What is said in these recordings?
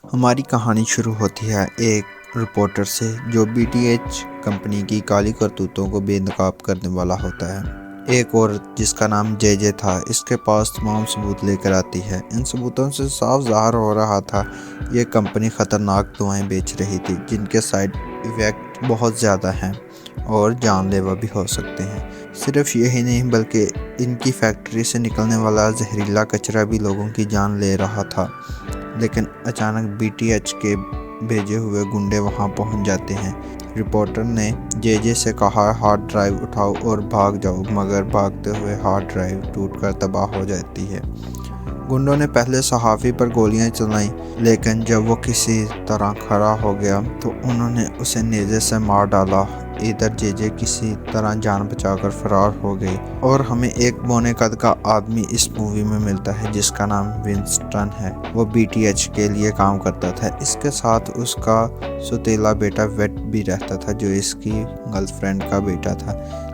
ہماری کہانی شروع ہوتی ہے ایک رپورٹر سے جو بی ٹی ایچ کمپنی کی کالی کرتوتوں کو بے نقاب کرنے والا ہوتا ہے۔ ایک عورت جس کا نام جے جے تھا اس کے پاس تمام ثبوت لے کر آتی ہے۔ ان ثبوتوں سے صاف ظاہر ہو رہا تھا یہ کمپنی خطرناک دوائیں بیچ رہی تھی جن کے سائیڈ ایفیکٹ بہت زیادہ ہیں اور جان لیوا بھی ہو سکتے ہیں۔ صرف یہی نہیں بلکہ ان کی فیکٹری سے نکلنے والا زہریلا کچرا بھی لوگوں کی جان لے رہا تھا۔ لیکن اچانک بی ٹی ایچ کے بھیجے ہوئے گنڈے وہاں پہنچ جاتے ہیں۔ رپورٹر نے جے جے سے کہا ہارڈ ڈرائیو اٹھاؤ اور بھاگ جاؤ، مگر بھاگتے ہوئے ہارڈ ڈرائیو ٹوٹ کر تباہ ہو جاتی ہے۔ گنڈوں نے پہلے صحافی پر گولیاں چلائیں، لیکن جب وہ کسی طرح کھڑا ہو گیا تو انہوں نے اسے نیزے سے مار ڈالا۔ ادھر جے جے کسی طرح جان بچا کر فرار ہو گئی اور ہمیں ایک بونے قد کا آدمی اس مووی میں ملتا ہے جس کا نام ونسٹن ہے۔ وہ بی ٹی ایچ کے لیے کام کرتا تھا۔ اس کے ساتھ اس کا سوتیلا بیٹا ویٹ بھی رہتا تھا جو اس کی گرل فرینڈ کا بیٹا تھا،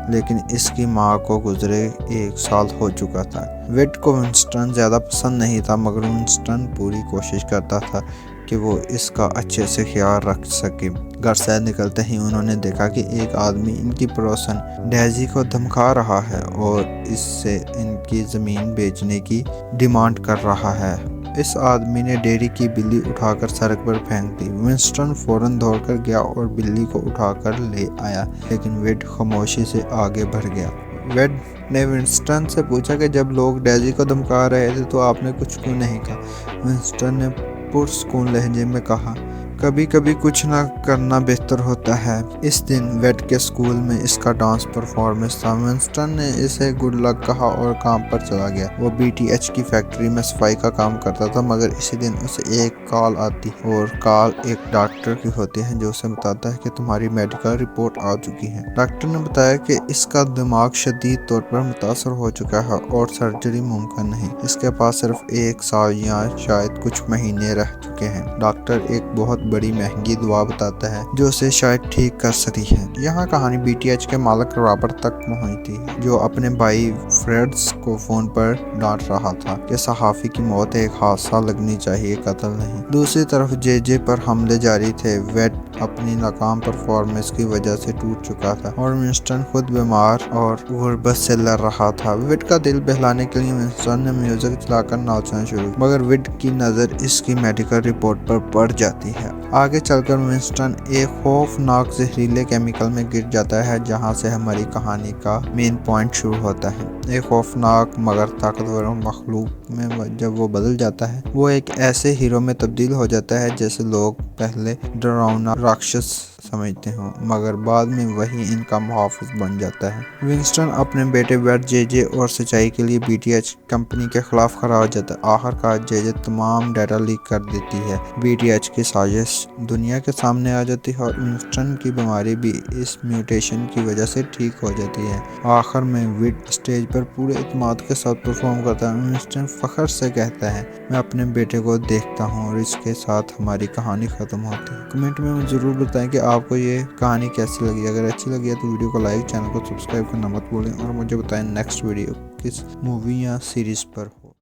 لیکن اس کی ماں کو گزرے 1 سال ہو چکا تھا۔ ویٹ کو ونسٹن زیادہ پسند نہیں تھا، مگر ونسٹن پوری کوشش کرتا تھا کہ وہ اس کا اچھے سے خیال رکھ سکے۔ گھر سے نکلتے ہی انہوں نے دیکھا کہ ایک آدمی ان کی پڑوسن ڈیزی کو دھمکا رہا ہے اور اس سے ان کی زمین بیچنے کی ڈیمانڈ کر رہا ہے۔ اس آدمی نے ڈیری کی بلی اٹھا کر سڑک پر پھینک دی۔ ونسٹن فوراً دوڑ کر گیا اور بلی کو اٹھا کر لے آیا، لیکن ویڈ خاموشی سے آگے بڑھ گیا۔ ویڈ نے ونسٹن سے پوچھا کہ جب لوگ ڈیزی کو دھمکا رہے تھے تو آپ نے کچھ کیوں نہیں کہا؟ ونسٹن نے پرسکون لہجے میں کہا، کبھی کبھی کچھ نہ کرنا بہتر ہوتا ہے۔ اس دن ویڈ کے اسکول میں اس کا ڈانس پرفارمنس تھا۔ ونسٹن نے اسے گڈ لک کہا اور کام پر چلا گیا۔ وہ بی ٹی ایچ کی فیکٹری میں صفائی کا کام کرتا تھا، مگر اسی دن اسے ایک کال آتی اور کال ایک ڈاکٹر کی ہوتی ہے جو اسے بتاتا ہے کہ تمہاری میڈیکل رپورٹ آ چکی ہے۔ ڈاکٹر نے بتایا کہ اس کا دماغ شدید طور پر متاثر ہو چکا ہے اور سرجری ممکن نہیں۔ اس کے پاس صرف 1 سال یا شاید کچھ مہینے رہ چکے ہیں۔ ڈاکٹر ایک بہت بڑی مہنگی دوا بتاتا ہے جو اسے شاید ٹھیک کر سکتی ہے۔ یہاں کہانی بی ٹی ایچ کے مالک رابرٹ تک پہنچی تھی، جو اپنے بھائی فریڈز کو فون پر ڈانٹ رہا تھا کہ صحافی کی موت ایک حادثہ لگنی چاہیے، قتل نہیں۔ دوسری طرف جے جے پر حملے جاری تھے۔ ویڈ اپنی ناکام پرفارمنس کی وجہ سے ٹوٹ چکا تھا اور ونسٹن خود بیمار اور غربت سے لڑ رہا تھا۔ ویڈ کا دل بہلانے کے لیے ونسٹن نے میوزک چلا کر ناچنا شروع کیا، مگر ویڈ کی نظر اس کی میڈیکل رپورٹ پر پڑ جاتی ہے۔ آگے چل کر ونسٹن ایک خوفناک زہریلے کیمیکل میں گر جاتا ہے، جہاں سے ہماری کہانی کا مین پوائنٹ شروع ہوتا ہے۔ ایک خوفناک مگر طاقتور مخلوق میں جب وہ بدل جاتا ہے، وہ ایک ایسے ہیرو میں تبدیل ہو جاتا ہے جسے لوگ پہلے ڈراؤنا راکشس سمجھتے ہوں، مگر بعد میں وہی ان کا محافظ بن جاتا ہے۔ ونسٹن اپنے بیٹے ویڈ، جے جے اور سچائی کے لیے بی ٹی ایچ کمپنی کے خلاف کھڑا ہو جاتا ہے۔ آخرکار جے جے تمام ڈیٹا لیک کر دیتی ہے۔ بی ٹی ایچ کی سازش دنیا کے سامنے آ جاتی ہے اور ونسٹن کی بیماری بھی اس میوٹیشن کی وجہ سے ٹھیک ہو جاتی ہے۔ آخر میں ویڈ اسٹیج پر پورے اعتماد کے ساتھ پرفارم کرتا ہے۔ ونسٹن فخر سے کہتا ہے، میں اپنے بیٹے کو دیکھتا ہوں، اور اس کے ساتھ ہماری کہانی ختم ہوتی ہے۔ کمنٹ میں ضرور بتائیں کہ آپ کو یہ کہانی کیسی لگی۔ اگر اچھی لگی ہے تو ویڈیو کو لائک، چینل کو سبسکرائب کرنا مت بھولیں اور مجھے بتائیں نیکسٹ ویڈیو کس مووی یا سیریز پر ہو۔